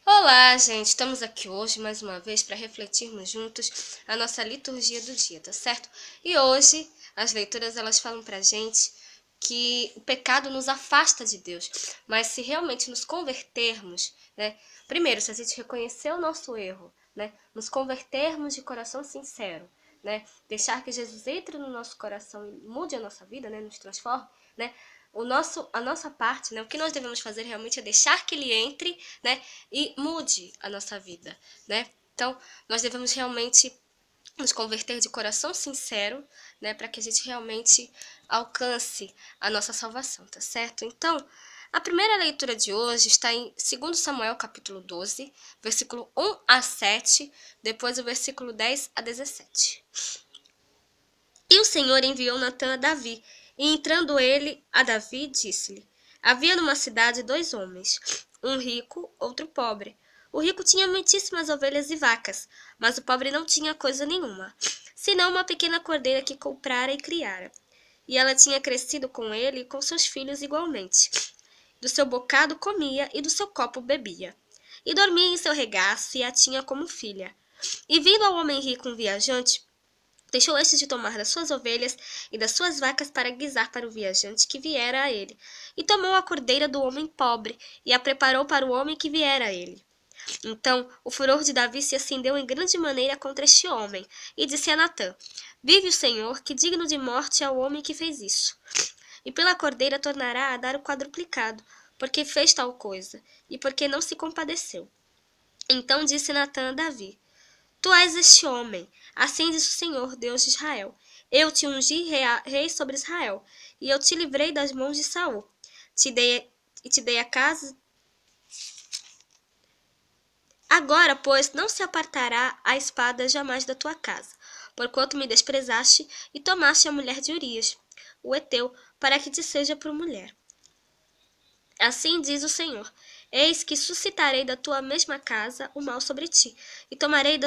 Olá, gente! Estamos aqui hoje mais uma vez para refletirmos juntos a nossa liturgia do dia, tá certo? E hoje as leituras elas falam pra gente que o pecado nos afasta de Deus, mas se realmente nos convertermos, né? Primeiro, se a gente reconhecer o nosso erro, né? Nos convertermos de coração sincero, né? Deixar que Jesus entre no nosso coração e mude a nossa vida, né? Nos transforme, né? A nossa parte, né? O que nós devemos fazer realmente é deixar que ele entre, né? E mude a nossa vida, né? Então, nós devemos realmente nos converter de coração sincero, né? Para que a gente realmente alcance a nossa salvação, tá certo? Então, a primeira leitura de hoje está em 2 Samuel, capítulo 12, versículo 1 a 7, depois o versículo 10 a 17. E o Senhor enviou Natã a Davi, e entrando ele a Davi, disse-lhe: Havia numa cidade 2 homens, um rico, outro pobre. O rico tinha muitíssimas ovelhas e vacas, mas o pobre não tinha coisa nenhuma, senão uma pequena cordeira que comprara e criara. E ela tinha crescido com ele e com seus filhos igualmente. Do seu bocado comia e do seu copo bebia. E dormia em seu regaço e a tinha como filha. E vindo ao homem rico um viajante, deixou este de tomar das suas ovelhas e das suas vacas para guisar para o viajante que viera a ele. E tomou a cordeira do homem pobre e a preparou para o homem que viera a ele. Então o furor de Davi se acendeu em grande maneira contra este homem, e disse a Natã: Vive o Senhor, que digno de morte é o homem que fez isso. E pela cordeira tornará a dar o quadruplicado, porque fez tal coisa, e porque não se compadeceu. Então disse Natã a Davi: Tu és este homem, assim diz o Senhor, Deus de Israel. Eu te ungi rei sobre Israel, e eu te livrei das mãos de Saul. Te dei a casa. Agora, pois, não se apartará a espada jamais da tua casa, porquanto me desprezaste e tomaste a mulher de Urias, o heteu, para que te seja por mulher. Assim diz o Senhor: Eis que suscitarei da tua mesma casa o mal sobre ti, e tomarei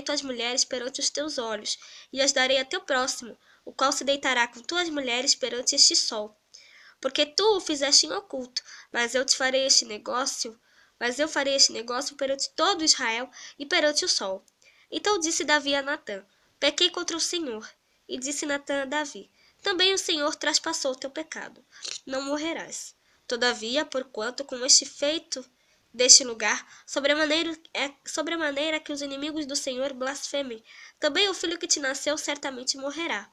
tuas mulheres perante os teus olhos, e as darei a teu próximo, o qual se deitará com tuas mulheres perante este sol. Porque tu o fizeste em oculto, mas eu farei este negócio perante todo Israel e perante o sol. Então disse Davi a Natã: Pequei contra o Senhor. E disse Natã a Davi: Também o Senhor traspassou o teu pecado. Não morrerás. Todavia, porquanto com este feito deste lugar, sobremaneira que os inimigos do Senhor blasfemem, também o filho que te nasceu certamente morrerá.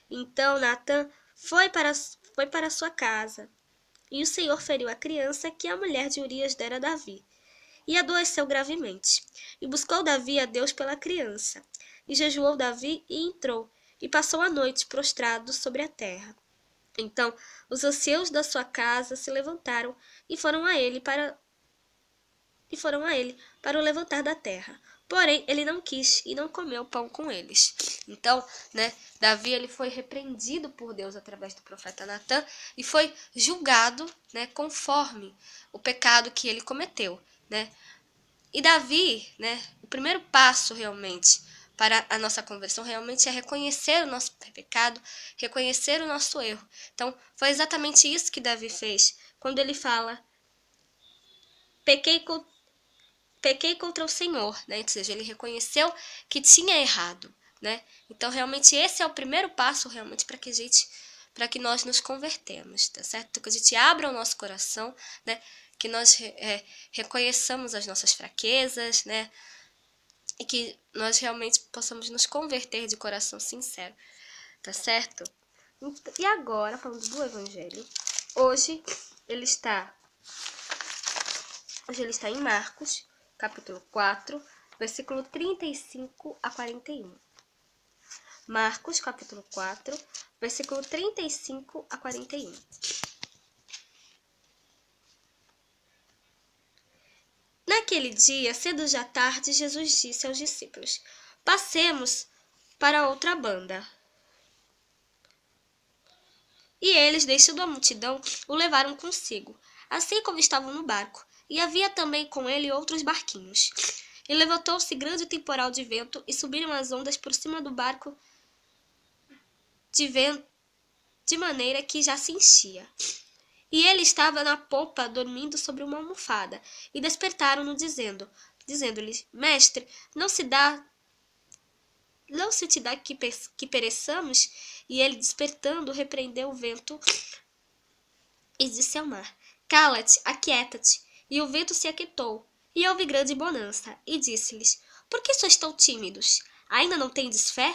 Então Natã foi para sua casa. E o Senhor feriu a criança que a mulher de Urias dera a Davi. E adoeceu gravemente. E buscou Davi a Deus pela criança. E jejuou Davi e entrou, e passou a noite prostrado sobre a terra. Então os anciãos da sua casa se levantaram e foram a ele para o levantar da terra. Porém, ele não quis e não comeu pão com eles. Então, né, Davi ele foi repreendido por Deus através do profeta Natã e foi julgado, né, conforme o pecado que ele cometeu, né? E Davi, né, o primeiro passo realmente para a nossa conversão realmente é reconhecer o nosso pecado, reconhecer o nosso erro. Então, foi exatamente isso que Davi fez quando ele fala: pequei contra o Senhor, né? Ou seja, ele reconheceu que tinha errado, né? Então, realmente, esse é o primeiro passo, realmente, para que nós nos convertemos, tá certo? Que a gente abra o nosso coração, né? Que nós reconheçamos as nossas fraquezas, né? E que nós realmente possamos nos converter de coração sincero, tá certo? E agora, falando do Evangelho, hoje ele está em Marcos, capítulo 4, versículo 35 a 41. Marcos, capítulo 4, versículo 35 a 41. Naquele dia, cedo já tarde, Jesus disse aos discípulos: Passemos para outra banda. E eles, deixando a multidão, o levaram consigo, assim como estavam no barco. E havia também com ele outros barquinhos. E levantou-se grande temporal de vento, e subiram as ondas por cima do barco de maneira que já se enchia. E ele estava na popa dormindo sobre uma almofada. E despertaram-no dizendo-lhe, Mestre, não se te dá que pereçamos? E ele, despertando, repreendeu o vento e disse ao mar, Cala-te, aquieta-te. E o vento se aquietou, e houve grande bonança. E disse-lhes, Por que sois tão tímidos? Ainda não tendes fé?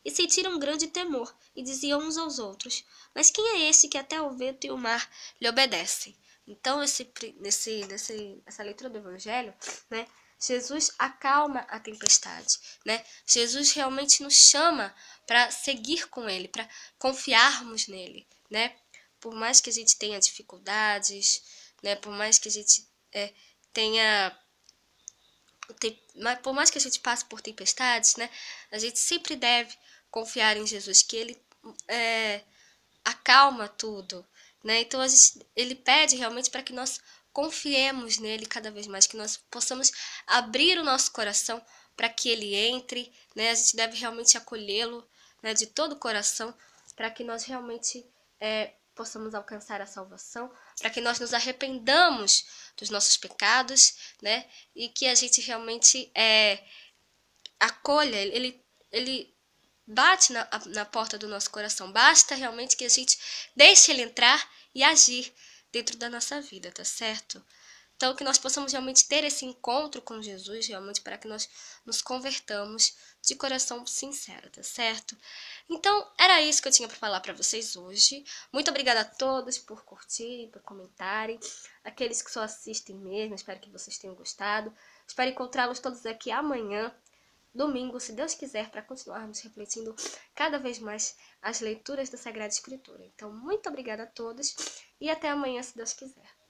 E sentiram grande temor, e diziam uns aos outros, Mas quem é esse que até o vento e o mar lhe obedecem? Então, nessa leitura do Evangelho, né, Jesus acalma a tempestade, né? Jesus realmente nos chama para seguir com Ele, para confiarmos nele, né? Por mais que a gente tenha dificuldades, né? Por mais que a gente tenha por mais que a gente passe por tempestades, né? A gente sempre deve confiar em Jesus, que Ele acalma tudo, né? Então Ele pede realmente para que nós confiemos nele cada vez mais, que nós possamos abrir o nosso coração para que Ele entre, né? A gente deve realmente acolhê-lo, né? De todo o coração, para que nós realmente possamos alcançar a salvação, para que nós nos arrependamos dos nossos pecados, né? E que a gente realmente acolha, ele bate na porta do nosso coração. Basta realmente que a gente deixe ele entrar e agir dentro da nossa vida, tá certo? Então, que nós possamos realmente ter esse encontro com Jesus, realmente, para que nós nos convertamos de coração sincero, tá certo? Então, era isso que eu tinha para falar para vocês hoje. Muito obrigada a todos por curtirem, por comentarem. Aqueles que só assistem mesmo, espero que vocês tenham gostado. Espero encontrá-los todos aqui amanhã, domingo, se Deus quiser, para continuarmos refletindo cada vez mais as leituras da Sagrada Escritura. Então, muito obrigada a todos e até amanhã, se Deus quiser.